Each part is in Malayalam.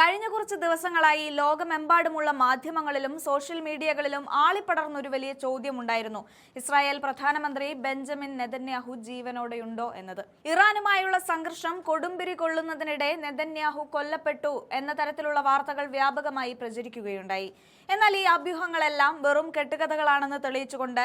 കഴിഞ്ഞ കുറച്ച് ദിവസങ്ങളായി ലോകമെമ്പാടുമുള്ള മാധ്യമങ്ങളിലും സോഷ്യൽ മീഡിയകളിലും ആളിപ്പടർന്നൊരു വലിയ ചോദ്യമുണ്ടായിരുന്നു. ഇസ്രായേൽ പ്രധാനമന്ത്രി ബെഞ്ചമിൻ നെതന്യാഹു ജീവനോടെയുണ്ടോ എന്നത്. ഇറാനുമായുള്ള സംഘർഷം കൊടുമ്പിരി കൊള്ളുന്നതിനിടെ നെതന്യാഹു കൊല്ലപ്പെട്ടു എന്ന തരത്തിലുള്ള വാർത്തകൾ വ്യാപകമായി പ്രചരിക്കുകയുണ്ടായി. എന്നാൽ ഈ അഭ്യൂഹങ്ങളെല്ലാം വെറും കെട്ടുകഥകളാണെന്ന് തെളിയിച്ചുകൊണ്ട്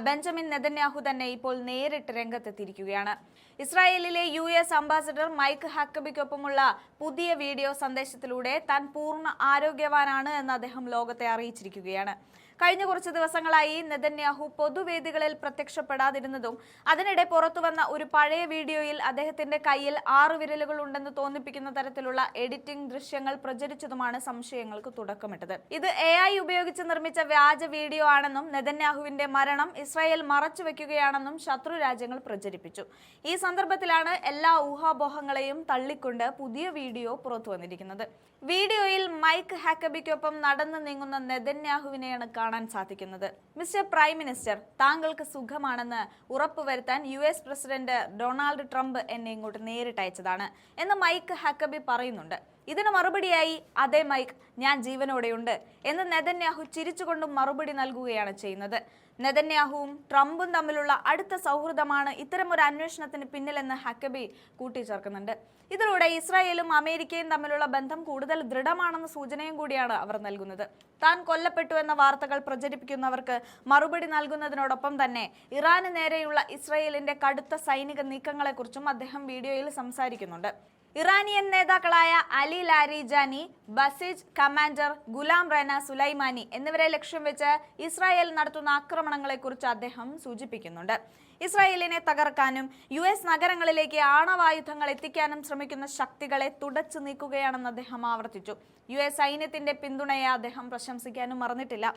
ബെഞ്ചമിൻ നെതന്യാഹു തന്നെ ഇപ്പോൾ നേരിട്ട് രംഗത്തെത്തിയിരിക്കുകയാണ്. ഇസ്രായേലിലെ US അംബാസഡർ മൈക്ക് ഹക്കബിക്കൊപ്പമുള്ള പുതിയ വീഡിയോ സന്ദേശത്തിലൂടെ താൻ പൂർണ്ണ ആരോഗ്യവാനാണ് എന്ന് അദ്ദേഹം ലോകത്തെ അറിയിച്ചിരിക്കുകയാണ്. കഴിഞ്ഞ കുറച്ച് ദിവസങ്ങളായി നെതന്യാഹു പൊതുവേദികളിൽ പ്രത്യക്ഷപ്പെടാതിരുന്നതും അതിനിടെ പുറത്തുവന്ന ഒരു പഴയ വീഡിയോയിൽ അദ്ദേഹത്തിന്റെ കയ്യിൽ 6 വിരലുകൾ ഉണ്ടെന്ന് തോന്നിപ്പിക്കുന്ന തരത്തിലുള്ള എഡിറ്റിംഗ് ദൃശ്യങ്ങൾ പ്രചരിച്ചതുമാണ് സംശയങ്ങൾക്ക് തുടക്കമിട്ടത്. ഇത് AI ഉപയോഗിച്ച് നിർമ്മിച്ച വ്യാജ വീഡിയോ ആണെന്നും നെതന്യാഹുവിന്റെ മരണം ഇസ്രായേൽ മറച്ചുവെക്കുകയാണെന്നും ശത്രു രാജ്യങ്ങൾ പ്രചരിപ്പിച്ചു. ഈ സന്ദർഭത്തിലാണ് എല്ലാ ഊഹാപോഹങ്ങളെയും തള്ളിക്കൊണ്ട് പുതിയ വീഡിയോ പുറത്തു വന്നിരിക്കുന്നത്. വീഡിയോയിൽ മൈക്ക് ഹാക്കബിക്കൊപ്പം നടന്നു നീങ്ങുന്ന നെതന്യാഹുവിനെയാണ് കാണാൻ സാധിക്കുന്നത്. മിസ്റ്റർ പ്രൈം മിനിസ്റ്റർ, താങ്കൾക്ക് സുഖമാണെന്ന് ഉറപ്പുവരുത്താൻ US പ്രസിഡന്റ് ഡൊണാൾഡ് ട്രംപ് എന്നെ ഇങ്ങോട്ട് നേരിട്ട് അയച്ചതാണ് എന്ന് മൈക്ക് ഹക്കബി പറയുന്നുണ്ട്. ഇതിന് മറുപടിയായി അതെ മൈക്ക്, ഞാൻ ജീവനോടെയുണ്ട് എന്ന് നെതന്യാഹു ചിരിച്ചുകൊണ്ടും മറുപടി നൽകുകയാണ് ചെയ്യുന്നത്. നെതന്യാഹുവും ട്രംപും തമ്മിലുള്ള അടുത്ത സൗഹൃദമാണ് ഇത്തരമൊരു അന്വേഷണത്തിന് പിന്നിലെന്ന് ഹക്കബി കൂട്ടിച്ചേർക്കുന്നുണ്ട്. ഇതിലൂടെ ഇസ്രായേലും അമേരിക്കയും തമ്മിലുള്ള ബന്ധം കൂടുതൽ ദൃഢമാണെന്ന സൂചനയും കൂടിയാണ് അവർ നൽകുന്നത്. താൻ കൊല്ലപ്പെട്ടു എന്ന വാർത്തകൾ പ്രചരിപ്പിക്കുന്നവർക്ക് മറുപടി നൽകുന്നതിനോടൊപ്പം തന്നെ ഇറാന് നേരെയുള്ള ഇസ്രായേലിന്റെ കടുത്ത സൈനിക നീക്കങ്ങളെക്കുറിച്ചും അദ്ദേഹം വീഡിയോയിൽ സംസാരിക്കുന്നുണ്ട്. ഇറാനിയൻ നേതാക്കളായ Ali Larijani, Basij commander Gholam Reza Soleimani എന്നിവരെ ലക്ഷ്യം വെച്ച് ഇസ്രായേൽ നടത്തുന്ന ആക്രമണങ്ങളെക്കുറിച്ച് അദ്ദേഹം സൂചിപ്പിക്കുന്നുണ്ട്. ഇസ്രായേലിനെ തകർക്കാനും US നഗരങ്ങളിലേക്ക് ആണവായുധങ്ങൾ എത്തിക്കാനും ശ്രമിക്കുന്ന ശക്തികളെ തുടച്ചു നീക്കുകയാണെന്ന് അദ്ദേഹം ആവർത്തിച്ചു. US സൈന്യത്തിന്റെ പിന്തുണയെ അദ്ദേഹം പ്രശംസിക്കാനും മറന്നിട്ടില്ല.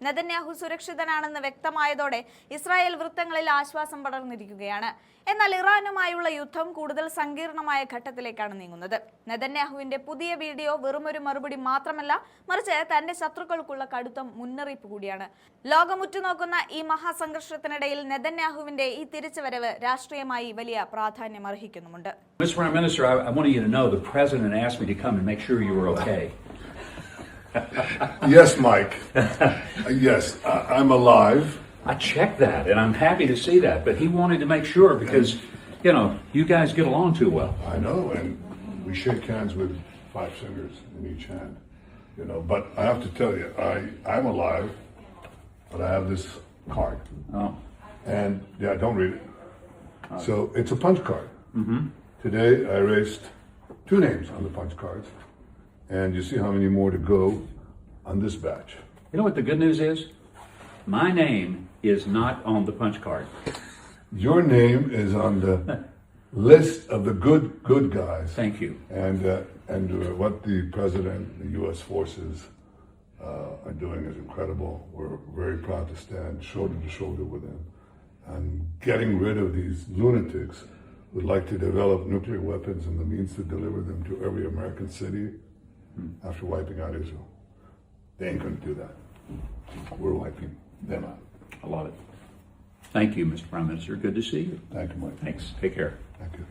നെതന്യാഹു സുരക്ഷിതനാണെന്ന് വ്യക്തമായതോടെ ഇസ്രായേൽ വൃത്തങ്ങളിൽ ആശ്വാസം പടർന്നിരിക്കുകയാണ്. എന്നാൽ ഇറാനുമായുള്ള യുദ്ധം കൂടുതൽ സങ്കീർണമായ ഘട്ടത്തിലേക്കാണ് നീങ്ങുന്നത്. നെതന്യാഹുവിന്റെ പുതിയ വീഡിയോ വെറുമൊരു മറുപടി മാത്രമല്ല, മറിച്ച് തന്റെ ശത്രുക്കൾക്കുള്ള കടുത്ത മുന്നറിയിപ്പ് കൂടിയാണ്. ലോകം ഉറ്റുനോക്കുന്ന ഈ മഹാസംഘർഷത്തിനിടയിൽ നെതന്യാഹുവിന്റെ ഈ തിരിച്ചുവരവ് രാഷ്ട്രീയമായി വലിയ പ്രാധാന്യം അർഹിക്കുന്നുമുണ്ട്. Mr. Prime Minister, I wanted you to know the President asked me to come and make sure you were okay. Yes, Mike. Yes, I'm alive. I checked that, and I'm happy to see that. But he wanted to make sure because, you guys get along too well. I know, and we shake hands with 5 fingers in each hand. But I have to tell you, I'm alive, but I have this card. Oh. And, don't read it. So, it's a punch card. Mm-hmm. Today, I erased 2 names on the punch cards. And you see how many more to go on this batch. You know what the good news is? My name is not on the punch card. Your name is on the list of the good guys. Thank you. And what the president, the US forces are doing is incredible. We're very proud to stand shoulder to shoulder with them. And getting rid of these lunatics who would like to develop nuclear weapons and the means to deliver them to every American city after wiping out Israel. They ain't going to do that. We're wiping them out. I love it. Thank you, Mr. Prime Minister. Good to see you. Thank you, Mike. Thanks. Take care. Thank you.